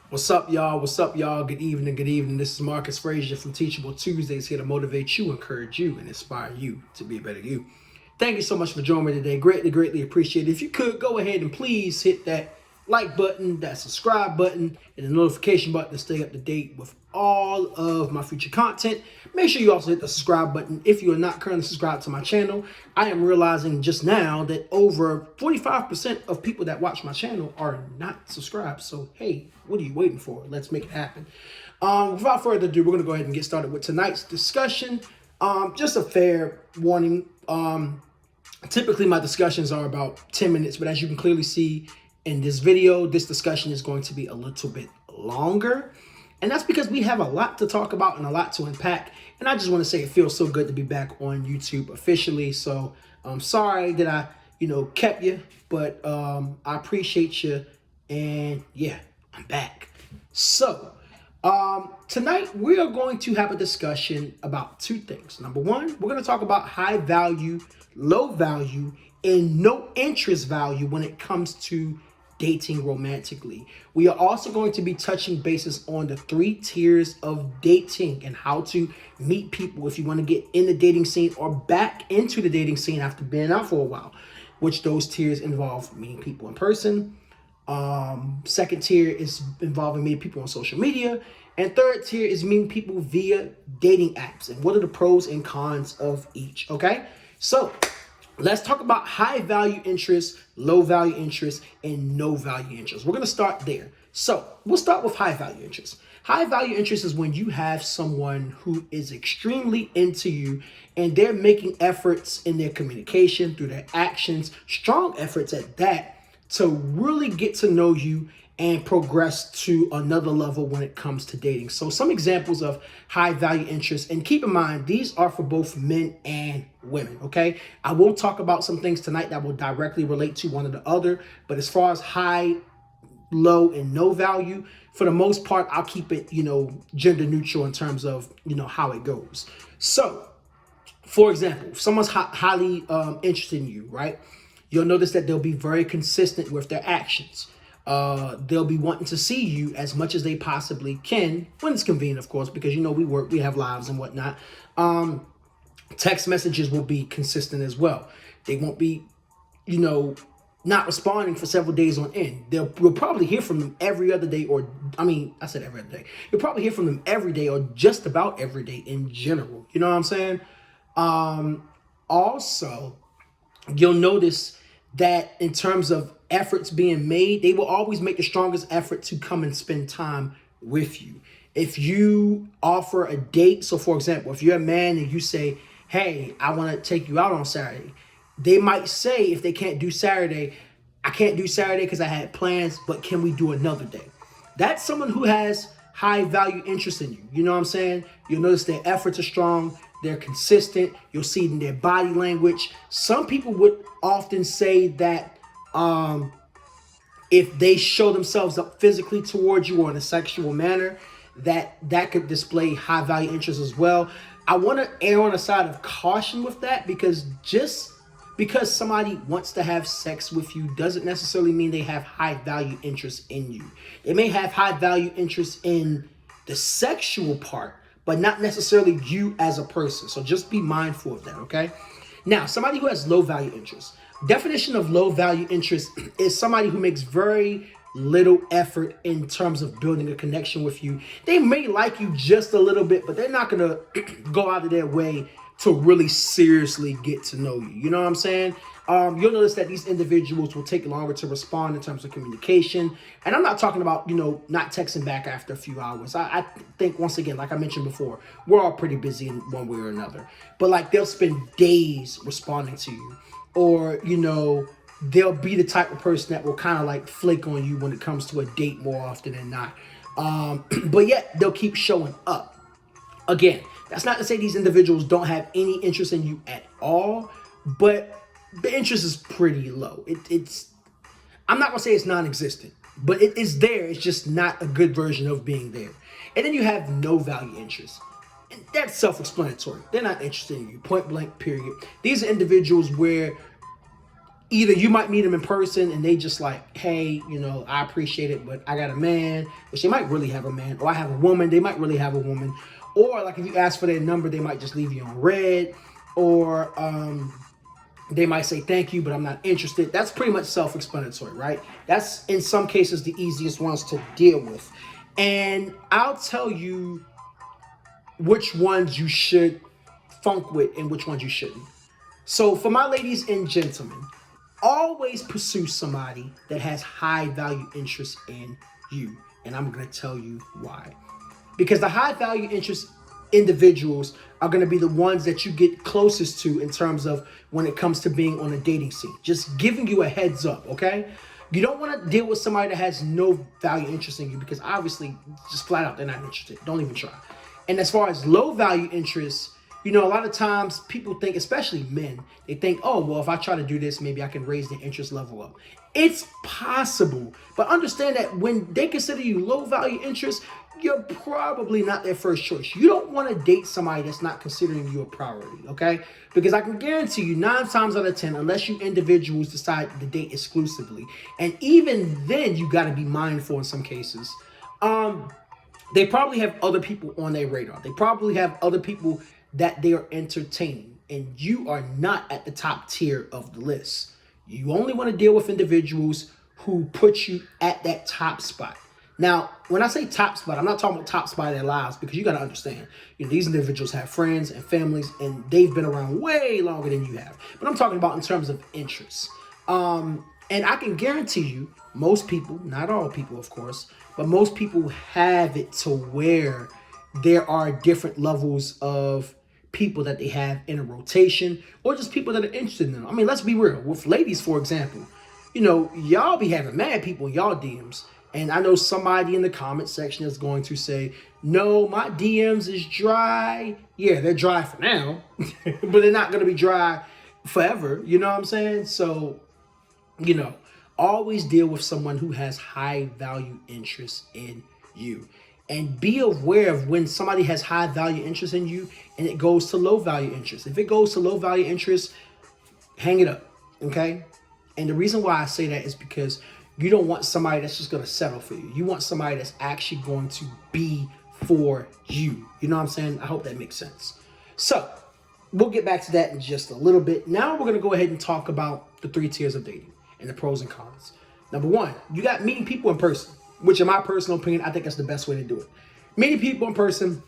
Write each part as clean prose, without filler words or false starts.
What's up, y'all? What's up, y'all? Good evening. Good evening. This is Marcus Frazier from Teachable Tuesdays here to motivate you, encourage you, and inspire you to be a better you. Thank you so much for joining me today. Greatly appreciate it. If you could, go ahead and please hit that like button, that subscribe button, and the notification button to stay up to date with all of my future content. Make sure you also hit the subscribe button if you are not currently subscribed to my channel. I am realizing just now that over 45% of people that watch my channel are not subscribed. So, hey, what are you waiting for? Let's make it happen. Without further ado, we're going to go ahead and get started with tonight's discussion. Just a fair warning. Typically, my discussions are about 10 minutes, but as you can clearly see in this video, this discussion is going to be a little bit longer. And that's because we have a lot to talk about and a lot to unpack. And I just want to say it feels so good to be back on YouTube officially. So I'm sorry that I, kept you, but I appreciate you. And yeah, I'm back. So tonight we are going to have a discussion about two things. Number one, we're going to talk about high value, low value, and no interest value when it comes to dating romantically. We are also going to be touching bases on the 3 tiers of dating and how to meet people if you want to get in the dating scene or back into the dating scene after being out for a while, which those tiers involve meeting people in person. Second tier is involving meeting people on social media. And third tier is meeting people via dating apps. And what are the pros and cons of each, okay? So let's talk about high value interest, low value interest, and no value interest. We're going to start there. So we'll start with high value interest. High value interest is when you have someone who is extremely into you and they're making efforts in their communication through their actions, strong efforts at that, to really get to know you and progress to another level when it comes to dating. So some examples of high value interest, and keep in mind, these are for both men and women, okay? I will talk about some things tonight that will directly relate to one or the other, but as far as high, low, and no value, for the most part, I'll keep it, gender neutral in terms of, how it goes. So, for example, if someone's highly interested in you, right? You'll notice that they'll be very consistent with their actions. They'll be wanting to see you as much as they possibly can, when it's convenient, of course, because, we work, we have lives and whatnot. Text messages will be consistent as well. They won't be, not responding for several days on end. We'll probably hear from them every other day, I said every other day. You'll probably hear from them every day or just about every day in general. You know what I'm saying? Also, you'll notice that in terms of efforts being made, they will always make the strongest effort to come and spend time with you. If you offer a date, so for example, if you're a man and you say, hey, I want to take you out on Saturday, they might say, if they can't do Saturday, I can't do Saturday because I had plans, but can we do another day? That's someone who has high value interest in you. You know what I'm saying? You'll notice their efforts are strong. They're consistent. You'll see it in their body language. Some people would often say that if they show themselves up physically towards you or in a sexual manner, that could display high value interest as well. I want to err on the side of caution with that, because just because somebody wants to have sex with you doesn't necessarily mean they have high value interest in you. They may have high value interest in the sexual part, but not necessarily you as a person. So just be mindful of that, okay? Now, somebody who has low value interest. Definition of low value interest is somebody who makes very little effort in terms of building a connection with you. They may like you just a little bit, but they're not going to go out of their way to really seriously get to know you. You know what I'm saying? You'll notice that these individuals will take longer to respond in terms of communication. And I'm not talking about, not texting back after a few hours. I think, once again, like I mentioned before, we're all pretty busy in one way or another. But like, they'll spend days responding to you. Or, they'll be the type of person that will kind of like flake on you when it comes to a date more often than not. But yet they'll keep showing up. Again, that's not to say these individuals don't have any interest in you at all, but the interest is pretty low. I'm not gonna say it's non-existent, but it is there. It's just not a good version of being there. And then you have no value interest. And that's self-explanatory. They're not interested in you, point blank, period. These are individuals where either you might meet them in person and they just like, hey, I appreciate it, but I got a man, which they might really have a man, or I have a woman, they might really have a woman. Or like if you ask for their number, they might just leave you on red, or they might say thank you, but I'm not interested. That's pretty much self-explanatory, right? That's in some cases the easiest ones to deal with. And I'll tell you which ones you should funk with and which ones you shouldn't. So for my ladies and gentlemen, always pursue somebody that has high value interest in you. And I'm going to tell you why. Because the high value interest individuals are going to be the ones that you get closest to in terms of when it comes to being on a dating scene. Just giving you a heads up, okay? You don't want to deal with somebody that has no value interest in you, because obviously just flat out they're not interested. Don't even try. And as far as low value interests, a lot of times people think, especially men, they think, oh, well, if I try to do this, maybe I can raise the interest level up. It's possible, but understand that when they consider you low value interest, you're probably not their first choice. You don't want to date somebody that's not considering you a priority, okay? Because I can guarantee you 9 times out of 10, unless you individuals decide to date exclusively, and even then you got to be mindful in some cases, they probably have other people on their radar. They probably have other people that they are entertaining, and you are not at the top tier of the list. You only want to deal with individuals who put you at that top spot. Now, when I say top spot, I'm not talking about top spot in their lives, because you got to understand, these individuals have friends and families, and they've been around way longer than you have. But I'm talking about in terms of interests. And I can guarantee you, most people, not all people, of course, but most people have it to where there are different levels of people that they have in a rotation, or just people that are interested in them. I mean, let's be real. With ladies, for example, y'all be having mad people in y'all DMs. And I know somebody in the comment section is going to say, no, my DMs is dry. Yeah, they're dry for now, but they're not going to be dry forever. You know what I'm saying? So, always deal with someone who has high value interest in you. And be aware of when somebody has high value interest in you and it goes to low value interest. If it goes to low value interest, hang it up, okay? And the reason why I say that is because you don't want somebody that's just going to settle for you. You want somebody that's actually going to be for you. You know what I'm saying? I hope that makes sense. So we'll get back to that in just a little bit. Now we're going to go ahead and talk about the 3 tiers of dating and the pros and cons. Number 1, you got meeting people in person, which in my personal opinion, I think that's the best way to do it. Meeting people in person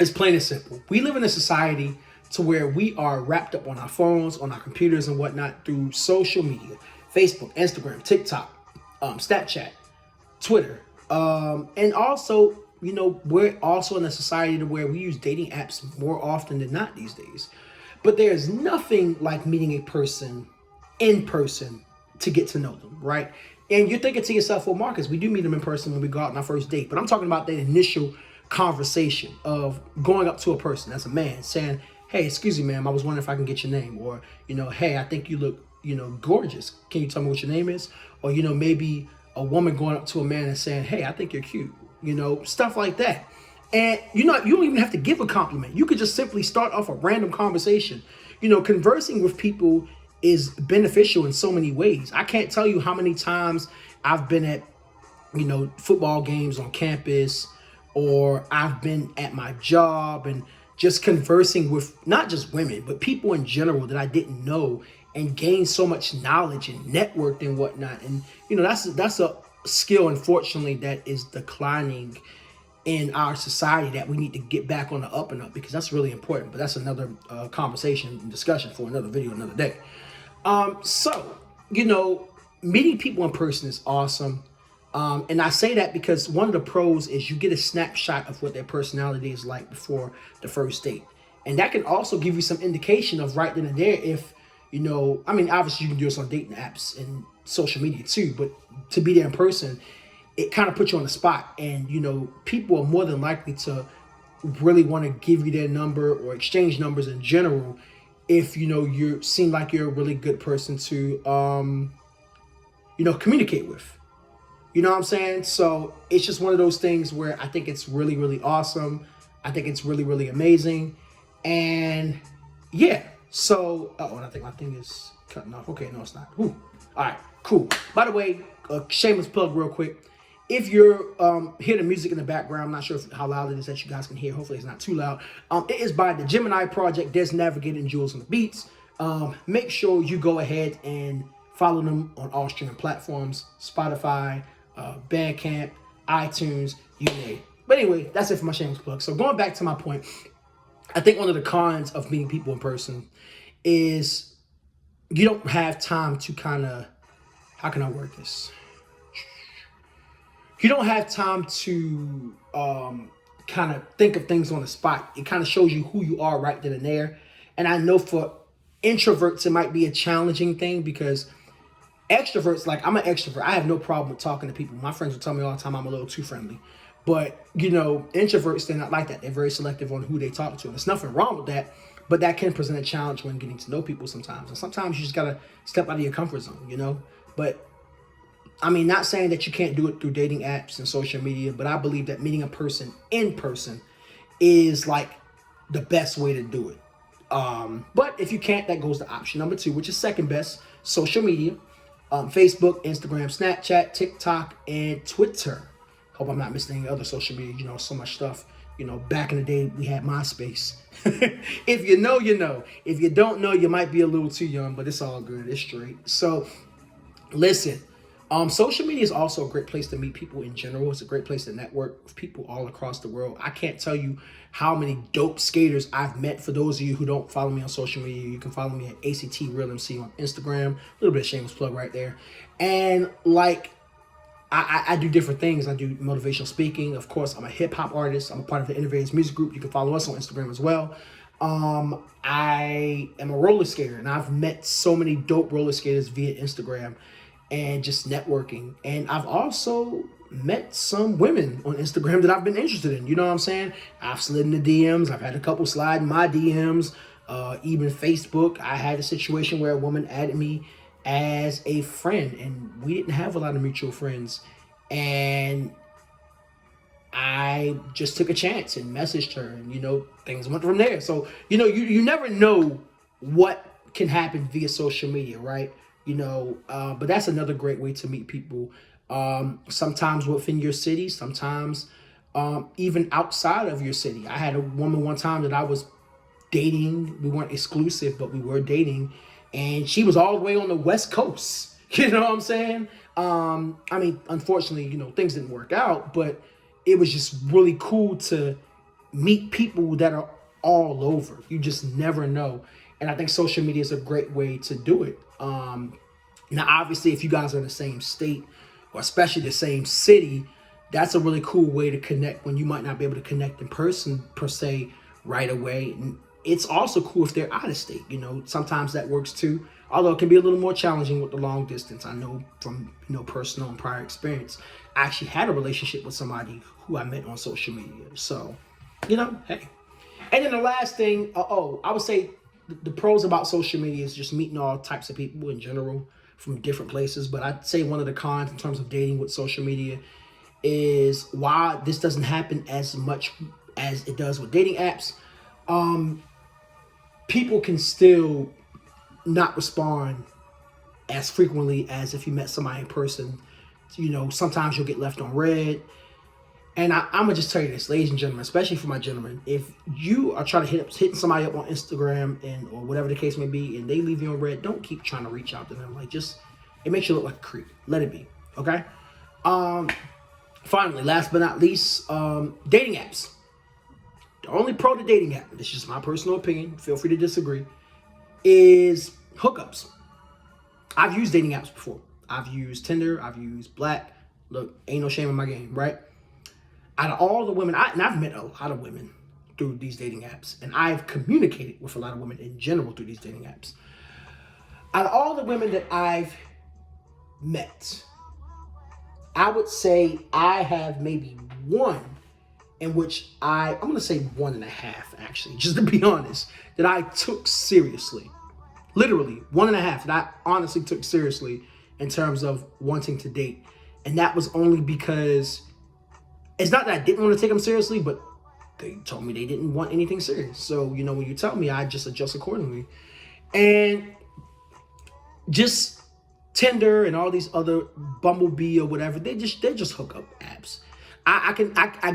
is plain and simple. We live in a society to where we are wrapped up on our phones, on our computers and whatnot through social media, Facebook, Instagram, TikTok, Snapchat, Twitter. And also, we're also in a society to where we use dating apps more often than not these days. But there's nothing like meeting a person in person to get to know them, right? And you're thinking to yourself, well, Marcus, we do meet them in person when we go out on our first date. But I'm talking about that initial conversation of going up to a person as a man saying, hey, excuse me, ma'am, I was wondering if I can get your name. Or, hey, I think you look, gorgeous. Can you tell me what your name is? Or, maybe a woman going up to a man and saying, hey, I think you're cute. Stuff like that. And, you don't even have to give a compliment. You could just simply start off a random conversation. Conversing with people is beneficial in so many ways. I can't tell you how many times I've been at, football games on campus, or I've been at my job and just conversing with not just women, but people in general that I didn't know, and gained so much knowledge and networked and whatnot. And, that's a skill, unfortunately, that is declining in our society that we need to get back on the up and up, because that's really important. But that's another conversation and discussion for another video, another day. So, meeting people in person is awesome. And I say that because one of the pros is you get a snapshot of what their personality is like before the first date. And that can also give you some indication of right then and there if, obviously you can do this on dating apps and social media too, but to be there in person, it kind of puts you on the spot. And, people are more than likely to really want to give you their number or exchange numbers in general if, you seem like you're a really good person to, communicate with. You know what I'm saying? So it's just one of those things where I think it's really, really awesome. I think it's really, really amazing. And yeah, so, and I think my thing is Cutting off. Okay, no, it's not. Whew. All right, cool. By the way, shameless plug real quick. If you're hearing the music in the background, I'm not sure how loud it is that you guys can hear. Hopefully it's not too loud. It is by the Gemini Project, Des Navigator and Jules on the Beats. Make sure you go ahead and follow them on all streaming platforms, Spotify, Bandcamp, iTunes, you name it. But anyway, that's it for my shameless plug. So going back to my point, I think one of the cons of meeting people in person is you don't have time to kind of, how can I word this? You don't have time to kind of think of things on the spot. It kind of shows you who you are right then and there. And I know for introverts, it might be a challenging thing because extroverts, like I'm an extrovert. I have no problem with talking to people. My friends will tell me all the time I'm a little too friendly. But, you know, introverts, they're not like that. They're very selective on who they talk to. There's nothing wrong with that, but that can present a challenge when getting to know people sometimes. And sometimes you just got to step out of your comfort zone, you know? But, I mean, not saying that you can't do it through dating apps and social media, but I believe that meeting a person in person is, like, the best way to do it. But if you can't, that goes to option number 2, which is second best, social media. Facebook, Instagram, Snapchat, TikTok, and Twitter. Hope I'm not missing any other social media. You know, so much stuff. You know, back in the day, we had MySpace. If you know, you know. If you don't know, you might be a little too young, but it's all good. It's straight. So, listen. Social media is also a great place to meet people in general. It's a great place to network with people all across the world. I can't tell you how many dope skaters I've met. For those of you who don't follow me on social media, you can follow me at ACT Real MC on Instagram. A little bit of shameless plug right there. And like, I do different things. I do motivational speaking. Of course, I'm a hip hop artist. I'm a part of the Innovators Music Group. You can follow us on Instagram as well. I am a roller skater, and I've met so many dope roller skaters via Instagram and just networking. And I've also met some women on Instagram that I've been interested in. You know what I'm saying? I've slid in the DMs. I've had a couple slide in my DMs. Even Facebook, I had a situation where a woman added me as a friend, and we didn't have a lot of mutual friends. And I just took a chance and messaged her, and, you know, things went from there. So, you know, you never know what can happen via social media, right? You know, but that's another great way to meet people. Sometimes within your city, sometimes even outside of your city. I had a woman one time that I was dating. We weren't exclusive, but we were dating. And she was all the way on the West Coast. You know what I'm saying? I mean, unfortunately, you know, things didn't work out, but it was just really cool to meet people that are all over. You just never know. And I think social media is a great way to do it. Now, obviously, if you guys are in the same state, or especially the same city, that's a really cool way to connect when you might not be able to connect in person, per se, right away. And it's also cool if they're out of state. You know, sometimes that works too, although it can be a little more challenging with the long distance. I know from, you know, personal and prior experience. I actually had a relationship with somebody who I met on social media. So, you know, hey. And then the last thing, I would say the pros about social media is just meeting all types of people in general from different places. But I'd say one of the cons in terms of dating with social media is why this doesn't happen as much as it does with dating apps. People can still not respond as frequently as if you met somebody in person. You know, sometimes you'll get left on red. And I'm going to just tell you this, ladies and gentlemen, especially for my gentlemen, if you are trying to hitting somebody up on Instagram or whatever the case may be, and they leave you on red, don't keep trying to reach out to them. Like, just, it makes you look like a creep. Let it be. Okay? Finally, last but not least, dating apps. The only pro to dating app, this is just my personal opinion, feel free to disagree, is hookups. I've used dating apps before. I've used Tinder. I've used Black. Look, ain't no shame in my game, right? Out of all the women, and I've met a lot of women through these dating apps, and I've communicated with a lot of women in general through these dating apps. Out of all the women that I've met, I would say I have maybe one in which I'm going to say 1.5 actually, just to be honest, that I took seriously. Literally 1.5 that I honestly took seriously in terms of wanting to date. And that was only because it's not that I didn't want to take them seriously, but they told me they didn't want anything serious. So, you know, when you tell me, I just adjust accordingly. And just Tinder and all these other Bumblebee or whatever, they're just hookup apps. I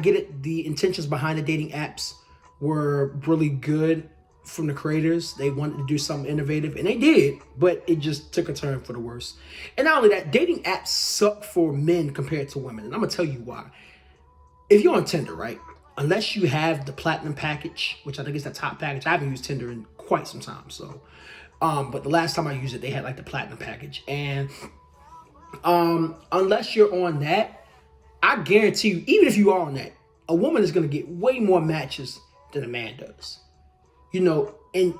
get it. The intentions behind the dating apps were really good from the creators. They wanted to do something innovative, and they did, but it just took a turn for the worse. And not only that, dating apps suck for men compared to women, and I'm gonna tell you why. If you're on Tinder, right, unless you have the platinum package, which I think is the top package. I haven't used Tinder in quite some time, so but the last time I used it, they had like the platinum package, and unless you're on that, I guarantee you, even if you are on that, a woman is going to get way more matches than a man does. You know, and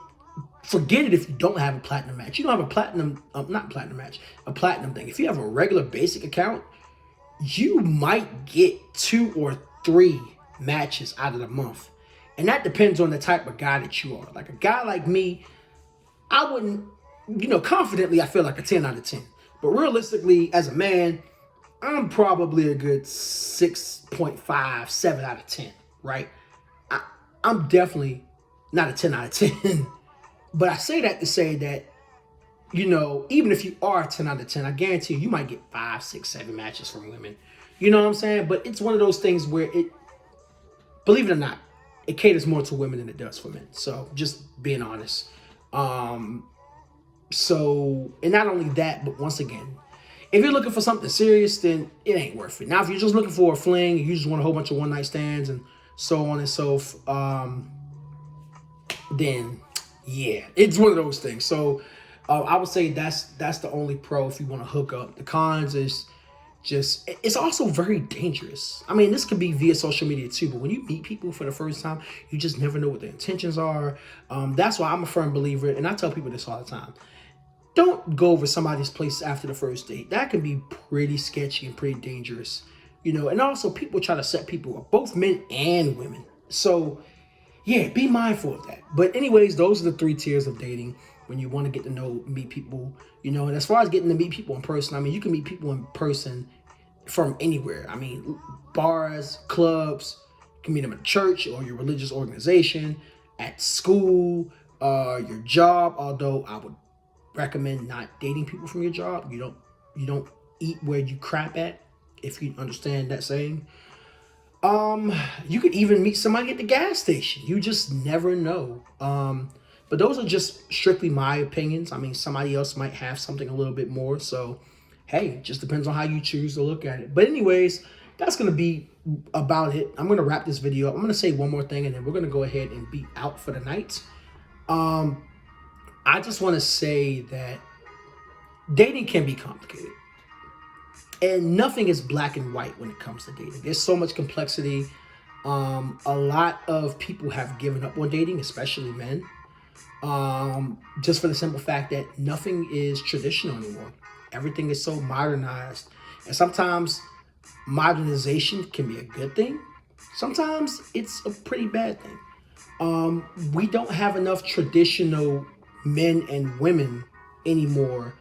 forget it if you don't have a platinum match. You don't have a platinum, not platinum match, a platinum thing. If you have a regular basic account, you might get 2 or 3 matches out of the month. And that depends on the type of guy that you are. Like a guy like me, I wouldn't, confidently, I feel like a 10 out of 10. But realistically, as a man, I'm probably a good 6.5, 7 out of 10, right? I'm definitely not a 10 out of 10. But I say that to say that, even if you are a 10 out of 10, I guarantee you might get 5, 6, 7 matches from women. You know what I'm saying? But it's one of those things where believe it or not, it caters more to women than it does for men. So just being honest. And not only that, but once again, if you're looking for something serious, then it ain't worth it. Now, if you're just looking for a fling, you just want a whole bunch of one-night stands and so on and so forth, then yeah, it's one of those things. So I would say that's the only pro if you want to hook up. The cons is just, it's also very dangerous. I mean, this could be via social media too, but when you meet people for the first time, you just never know what their intentions are. That's why I'm a firm believer, and I tell people this all the time. Don't go over somebody's place after the first date. That can be pretty sketchy and pretty dangerous, and also people try to set people up, both men and women. So yeah, be mindful of that. But anyways, those are the 3 tiers of dating when you want to get to meet people, and as far as getting to meet people in person, I mean, you can meet people in person from anywhere. I mean, bars, clubs, you can meet them at a church or your religious organization, at school, your job, although I would recommend not dating people from your job. You don't eat where you crap at, if you understand that saying. You could even meet somebody at the gas station. You just never know. But those are just strictly my opinions. I mean, somebody else might have something a little bit more. So, hey, it just depends on how you choose to look at it. But anyways, that's going to be about it. I'm going to wrap this video up. I'm going to say one more thing, and then we're going to go ahead and be out for the night. I just want to say that dating can be complicated. And nothing is black and white when it comes to dating. There's so much complexity. A lot of people have given up on dating, especially men. Just for the simple fact that nothing is traditional anymore. Everything is so modernized. And sometimes modernization can be a good thing. Sometimes it's a pretty bad thing. We don't have enough traditional men and women anymore.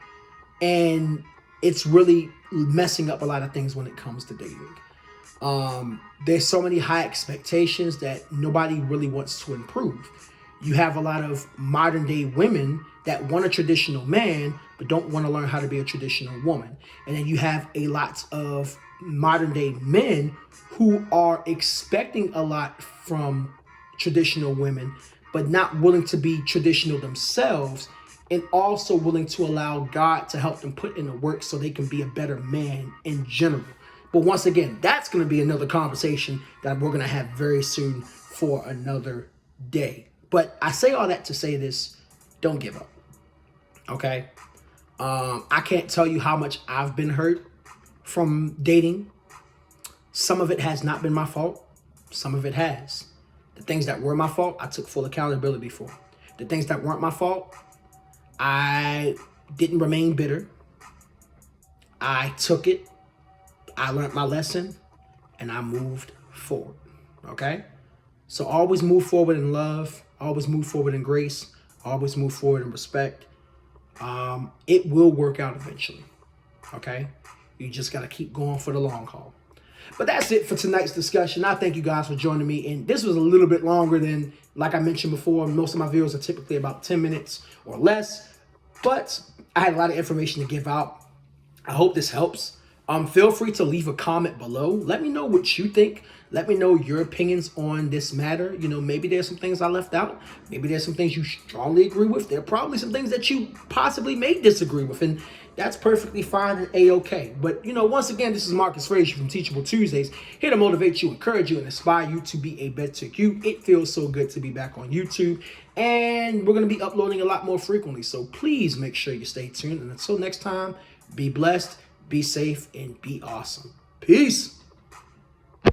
And it's really messing up a lot of things when it comes to dating. There's so many high expectations that nobody really wants to improve. You have a lot of modern day women that want a traditional man, but don't want to learn how to be a traditional woman. And then you have a lot of modern day men who are expecting a lot from traditional women, but not willing to be traditional themselves, and also willing to allow God to help them put in the work so they can be a better man in general. But once again, that's going to be another conversation that we're going to have very soon for another day. But I say all that to say this: don't give up. Okay? I can't tell you how much I've been hurt from dating. Some of it has not been my fault. Some of it has. The things that were my fault, I took full accountability for. The things that weren't my fault, I didn't remain bitter. I took it. I learned my lesson, and I moved forward. Okay? So always move forward in love. Always move forward in grace. Always move forward in respect. It will work out eventually. Okay? You just got to keep going for the long haul. But that's it for tonight's discussion. I thank you guys for joining me. And this was a little bit longer than, like I mentioned before, most of my videos are typically about 10 minutes or less. But I had a lot of information to give out. I hope this helps. Feel free to leave a comment below. Let me know what you think. Let me know your opinions on this matter. You know, maybe there's some things I left out. Maybe there's some things you strongly agree with. There are probably some things that you possibly may disagree with. And that's perfectly fine and A-okay. But, you know, once again, this is Marcus Frazier from Teachable Tuesdays, here to motivate you, encourage you, and inspire you to be a better you. It feels so good to be back on YouTube. And we're going to be uploading a lot more frequently. So please make sure you stay tuned. And until next time, be blessed, be safe, and be awesome. Peace.